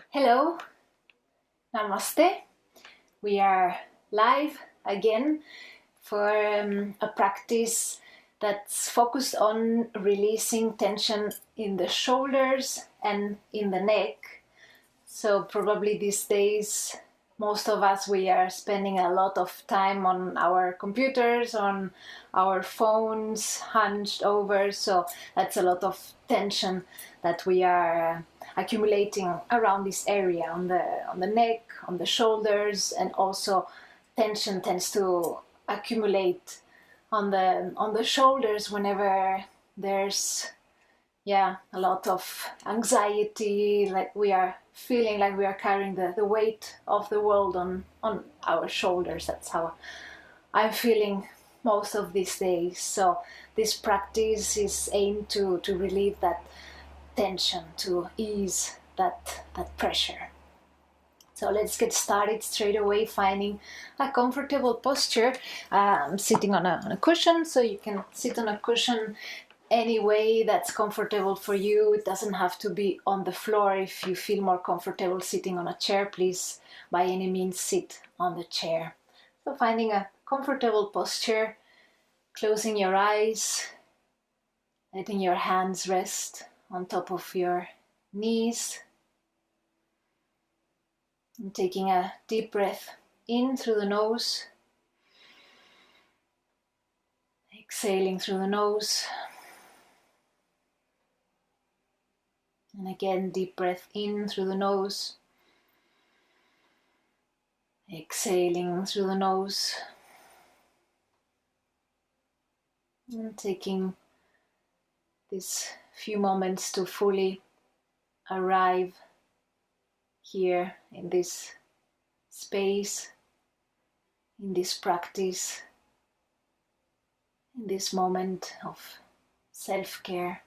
Hello, Namaste. We are live again for a practice that's focused on releasing tension in the shoulders and in the neck. So probably these days, most of us, we are spending a lot of time on our computers, on our phones, hunched over. So that's a lot of tension that we are accumulating around this area, on the neck, on the shoulders, and also tension tends to accumulate on the shoulders whenever there's a lot of anxiety, like we are feeling like we are carrying the weight of the world on our shoulders. That's how I'm feeling most of these days. So this practice is aimed to relieve that tension, to ease that pressure. So let's get started straight away, finding a comfortable posture. I'm sitting on a cushion, so you can sit on a cushion any way that's comfortable for you. It doesn't have to be on the floor. If you feel more comfortable sitting on a chair, please by any means sit on the chair. So finding a comfortable posture, closing your eyes, letting your hands rest on top of your knees, and taking a deep breath in through the nose, exhaling through the nose. And again, deep breath in through the nose, exhaling through the nose, and taking these few moments to fully arrive here in this space, in this practice, in this moment of self-care,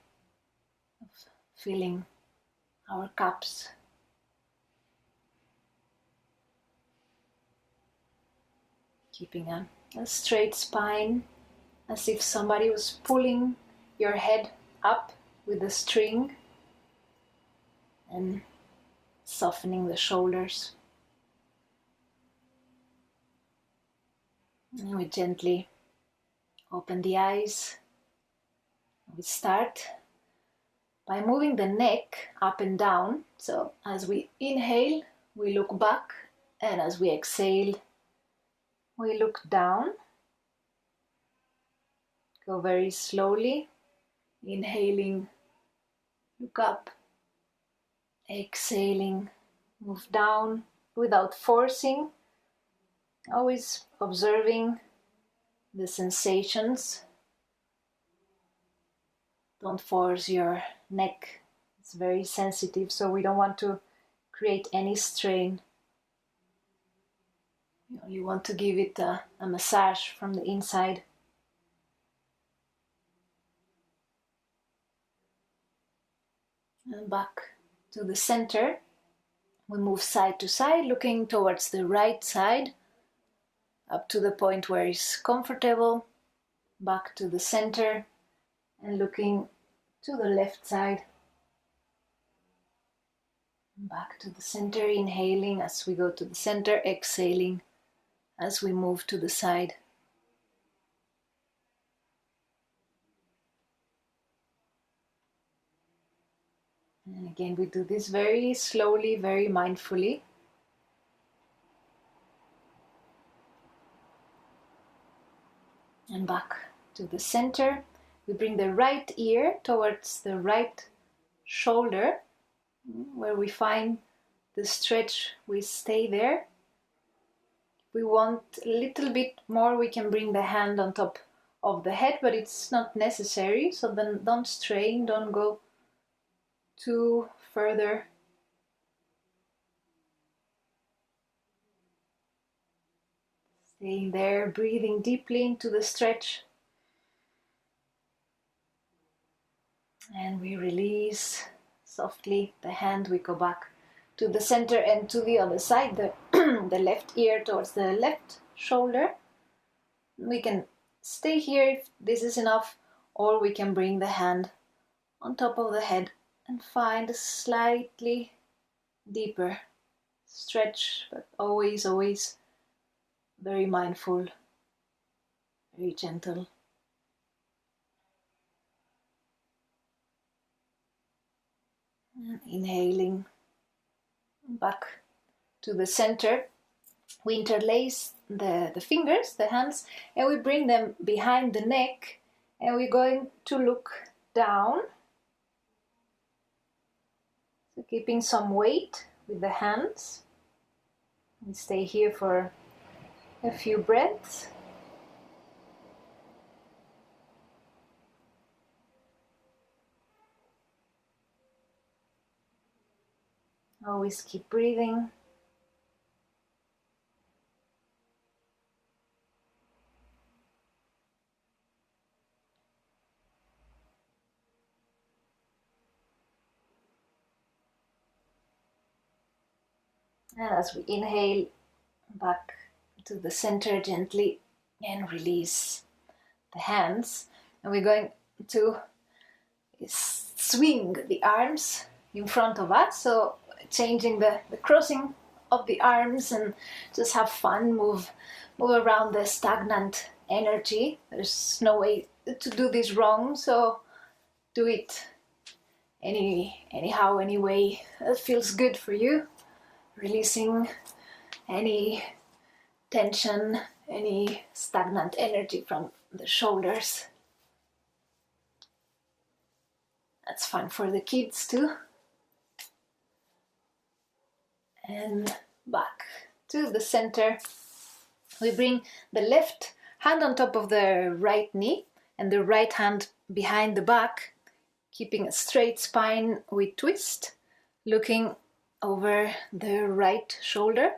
of filling our cups. Keeping a straight spine, as if somebody was pulling your head up with a string, and softening the shoulders. And we gently open the eyes. We start by moving the neck up and down. So as we inhale, we look back, and as we exhale, we look down. Go very slowly. Inhaling, look up. Exhaling, move down without forcing. Always observing the sensations. Don't force your neck. It's very sensitive, so we don't want to create any strain. You want to give it a massage from the inside. And back to the center. We move side to side, looking towards the right side, up to the point where it's comfortable, back to the center, and looking to the left side, back to the center, inhaling as we go to the center, exhaling as we move to the side. And again, we do this very slowly, very mindfully. And back to the center. We bring the right ear towards the right shoulder. Where we find the stretch, we stay there. If we want a little bit more, we can bring the hand on top of the head, but it's not necessary. So then don't strain, don't go too further. Staying there, breathing deeply into the stretch. And we release softly the hand. We go back to the center and to the other side, the left ear towards the left shoulder. We can stay here if this is enough, or we can bring the hand on top of the head and find a slightly deeper stretch, but always, always very mindful, very gentle. And inhaling back to the center. We interlace the fingers, the hands, and we bring them behind the neck, and we're going to look down. So keeping some weight with the hands. We stay here for a few breaths. Always keep breathing. And as we inhale back to the center gently and release the hands. And we're going to swing the arms in front of us. So changing the crossing of the arms and just have fun, move around the stagnant energy. There's no way to do this wrong, so do it anyhow, any way that feels good for you. Releasing any tension, any stagnant energy from the shoulders. That's fun for the kids too. And back to the center. We bring the left hand on top of the right knee and the right hand behind the back, keeping a straight spine. We twist, looking over the right shoulder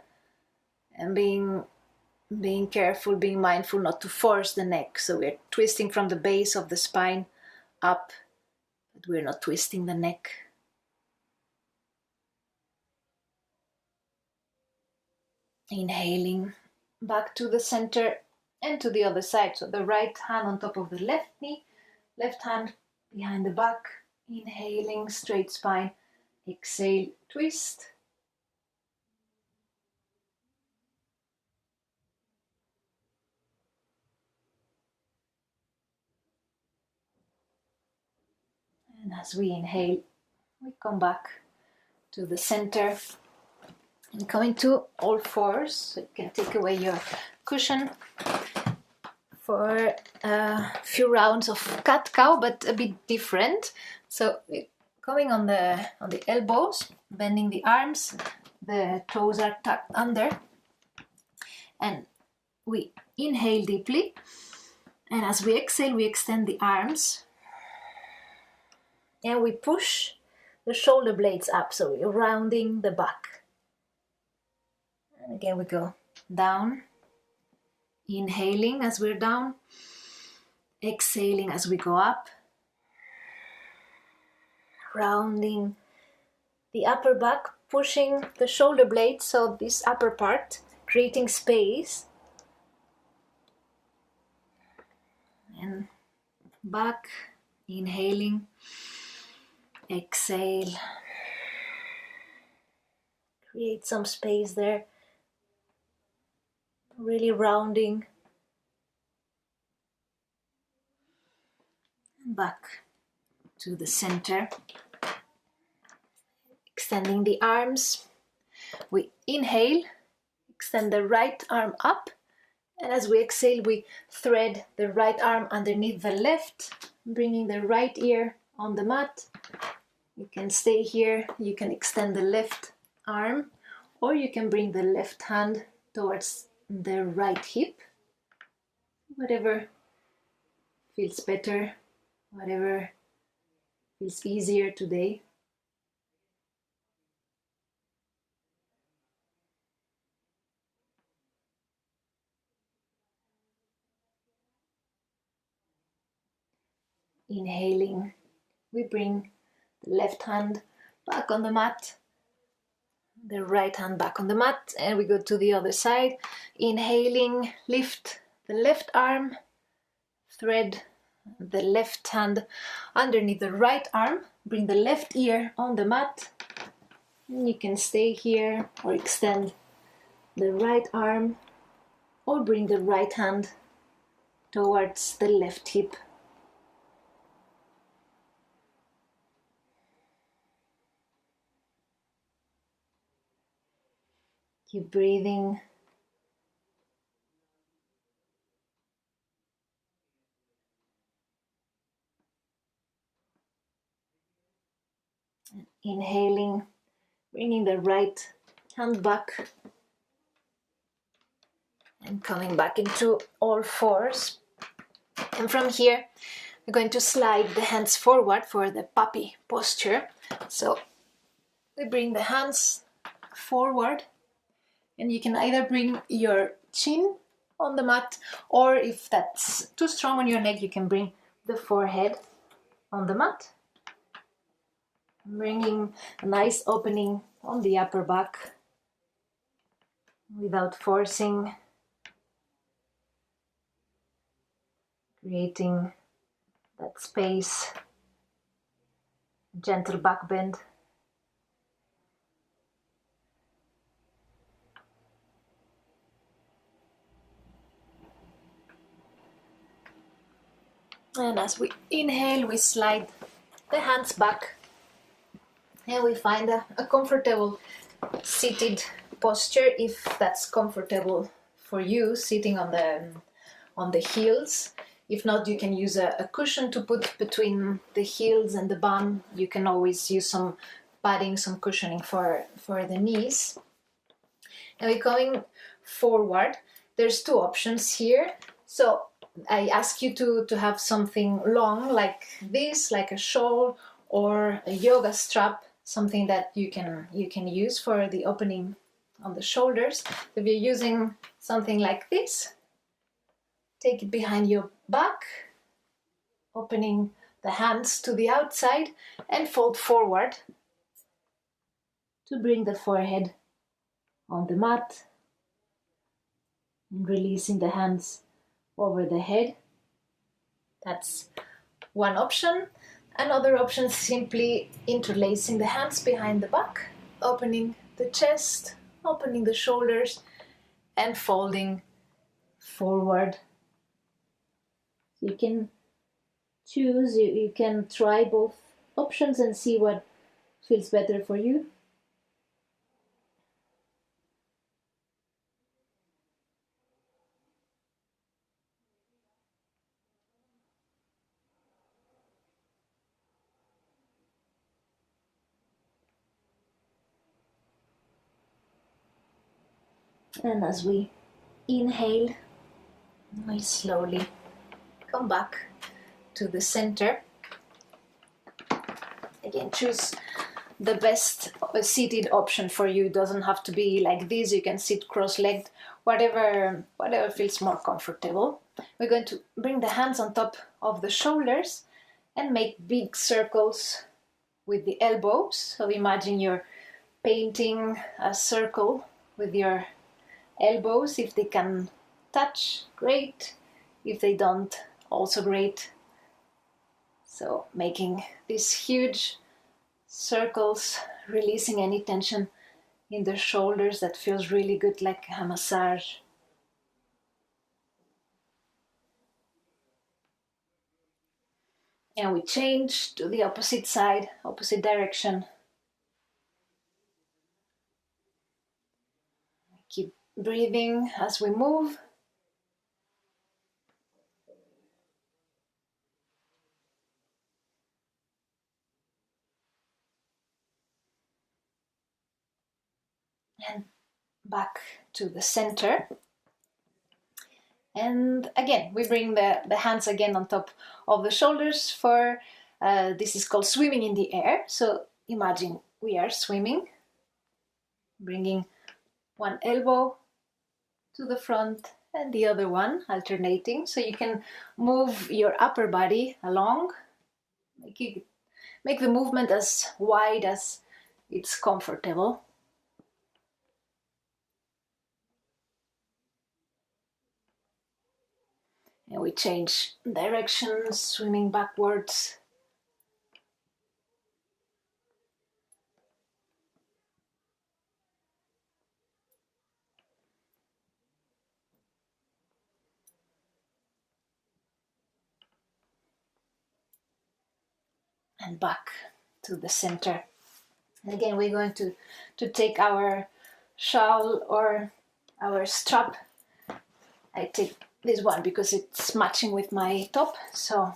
and being careful, being mindful not to force the neck. So we're twisting from the base of the spine up, but we're not twisting the neck. Inhaling back to the center and to the other side. So the right hand on top of the left knee, left hand behind the back. Inhaling, straight spine. Exhale, twist. And as we inhale, we come back to the center and coming to all fours. So you can take away your cushion for a few rounds of cat-cow, but a bit different. So coming on the elbows, bending the arms, the toes are tucked under, and we inhale deeply, and as we exhale we extend the arms and we push the shoulder blades up, so we're rounding the back. And again we go down, inhaling as we're down, exhaling as we go up, rounding the upper back, pushing the shoulder blades, so this upper part, creating space, and back, inhaling, exhale, create some space there, really rounding, and back to the center, extending the arms. We inhale, extend the right arm up, and as we exhale we thread the right arm underneath the left, bringing the right ear on the mat. You can stay here, you can extend the left arm, or you can bring the left hand towards the right hip. Whatever feels better, whatever feels easier today. Inhaling, we bring the left hand back on the mat, the right hand back on the mat, and we go to the other side. Inhaling, lift the left arm, thread the left hand underneath the right arm, bring the left ear on the mat, And you can stay here or extend the right arm or bring the right hand towards the left hip. Keep breathing. And inhaling, bringing the right hand back and coming back into all fours. And from here, we're going to slide the hands forward for the puppy posture. So we bring the hands forward, and you can either bring your chin on the mat, or if that's too strong on your neck, you can bring the forehead on the mat. Bringing a nice opening on the upper back without forcing, creating that space, gentle back bend. And as we inhale, we slide the hands back and we find a comfortable seated posture, if that's comfortable for you, sitting on the heels. If not, you can use a cushion to put between the heels and the bum. You can always use some padding, some cushioning for the knees. And we're coming forward. There's two options here. So I ask you to have something long like this, like a shawl or a yoga strap, something that you can use for the opening on the shoulders. If you're using something like this, take it behind your back, opening the hands to the outside and fold forward to bring the forehead on the mat and releasing the hands over the head. That's one option. Another option is simply interlacing the hands behind the back, opening the chest, opening the shoulders, and folding forward. You can choose, you can try both options and see what feels better for you. And as we inhale, we slowly come back to the center. Again, choose the best seated option for you. It doesn't have to be like this. You can sit cross-legged, whatever feels more comfortable. We're going to bring the hands on top of the shoulders and make big circles with the elbows. So imagine you're painting a circle with your elbows. If they can touch, great. If they don't, also great. So making these huge circles, releasing any tension in the shoulders. That feels really good, like a massage. And we change to the opposite side, opposite direction. Keep breathing as we move. And back to the center. And again, we bring the hands again on top of the shoulders for, this is called swimming in the air. So imagine we are swimming, bringing one elbow to the front and the other one alternating. So you can move your upper body along, make the movement as wide as it's comfortable. And we change direction, swimming backwards. and back to the center. And again, we're going to take our shawl or our strap. I take this one because it's matching with my top. So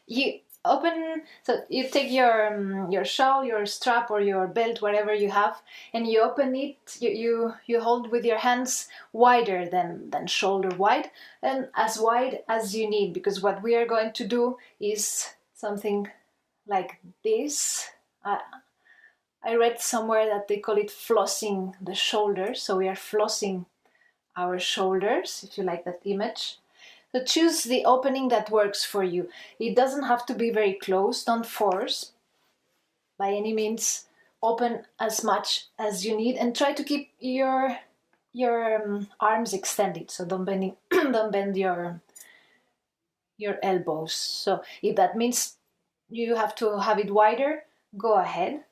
you open, so you take your shawl, your strap, or your belt, whatever you have, and you open it. You hold with your hands wider than shoulder wide, and as wide as you need, because what we are going to do is something like this. I read somewhere that they call it flossing the shoulders. So we are flossing our shoulders, if you like that image. So choose the opening that works for you. It doesn't have to be very close. Don't force by any means. Open as much as you need and try to keep your arms extended. So don't bend your elbows. So if that means you have to have it wider, go ahead.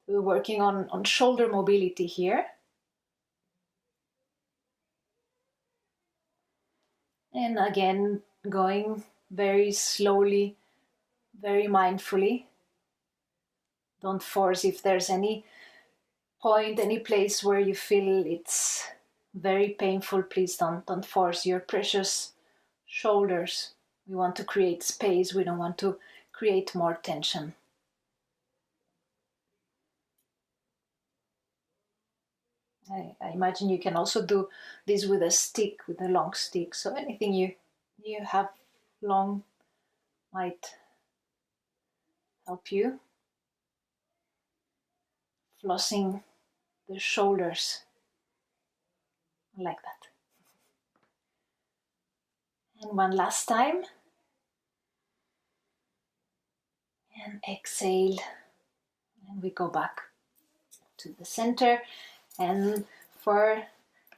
We're working on shoulder mobility here. And again, going very slowly, very mindfully. Don't force. If there's any point, any place where you feel it's very painful, please don't force your precious shoulders. We want to create space. We don't want to create more tension. I imagine you can also do this with a stick, with a long stick. So anything you have long might help you. Flossing the shoulders like that. And one last time. And exhale. And we go back to the center. And for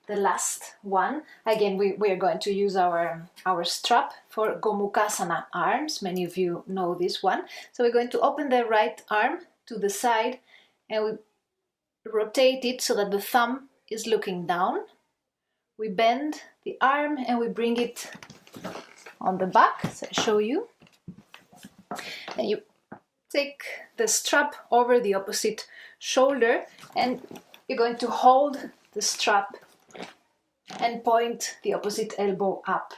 the last one, again, we are going to use our strap for Gomukhasana arms. Many of you know this one. So we're going to open the right arm to the side and we rotate it so that the thumb is looking down. We bend the arm and we bring it on the back. So I show you. And you take the strap over the opposite shoulder and you're going to hold the strap and point the opposite elbow up,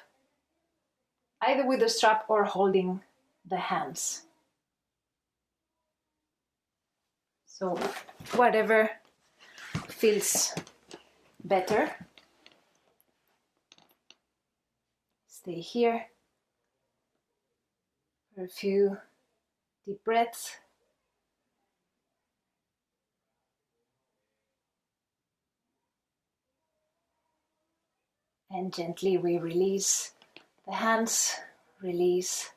either with the strap or holding the hands. So whatever feels better. Stay here for a few deep breaths. And gently we release the hands, release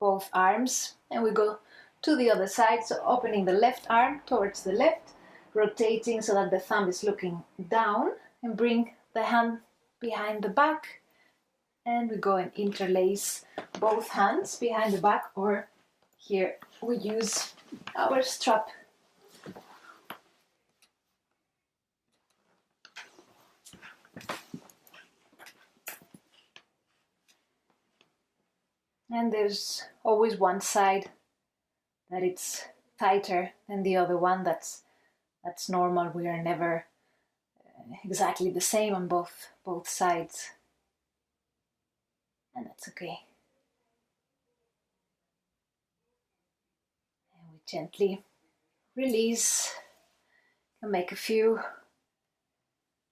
both arms, and we go to the other side. So opening the left arm towards the left, rotating so that the thumb is looking down, and bring the hand behind the back. And we go and interlace both hands behind the back, or here we use our strap. And there's always one side that it's tighter than the other one. That's normal. We are never exactly the same on both sides. And that's okay. And we gently release and make a few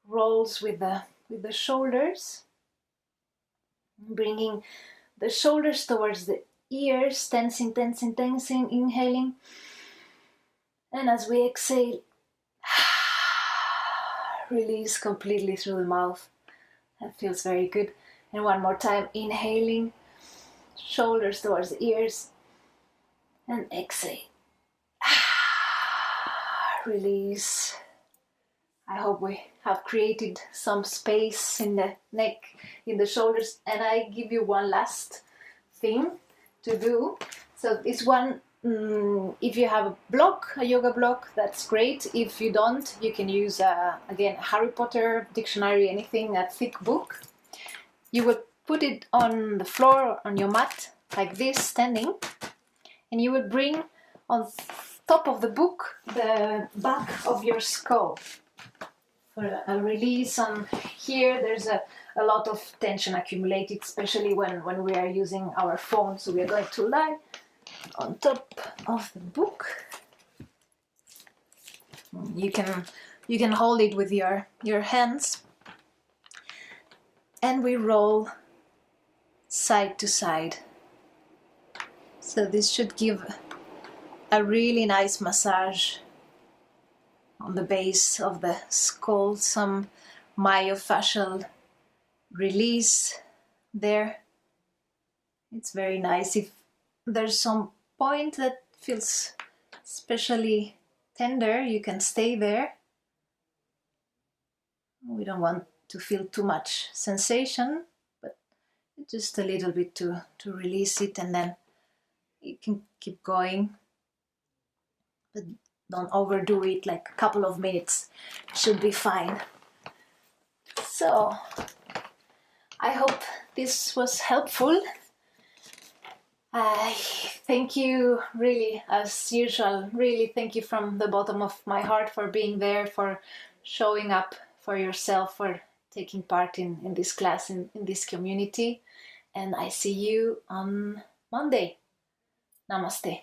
rolls with the shoulders, bringing the shoulders towards the ears, tensing, inhaling. And as we exhale, release completely through the mouth. That feels very good. And one more time, inhaling, shoulders towards the ears, and exhale. Release. I hope we have created some space in the neck, in the shoulders, and I give you one last thing to do. So this one, if you have a block, a yoga block, that's great. If you don't, you can use, again, Harry Potter dictionary, anything, a thick book. You will put it on the floor, on your mat, like this, standing, and you will bring on top of the book the back of your skull for a release. On here there's a lot of tension accumulated, especially when we are using our phone, so we are going to lie on top of the book. You can hold it with your hands, and we roll side to side. So this should give a really nice massage on the base of the skull, some myofascial release there. It's very nice. If there's some point that feels especially tender, you can stay there. We don't want to feel too much sensation, but just a little bit to release it, and then you can keep going, but don't overdo it. Like a couple of minutes should be fine. So I hope this was helpful. I thank you, really, as usual, really thank you from the bottom of my heart for being there, for showing up for yourself, for taking part in this class, in this community. And I see you on Monday. Namaste.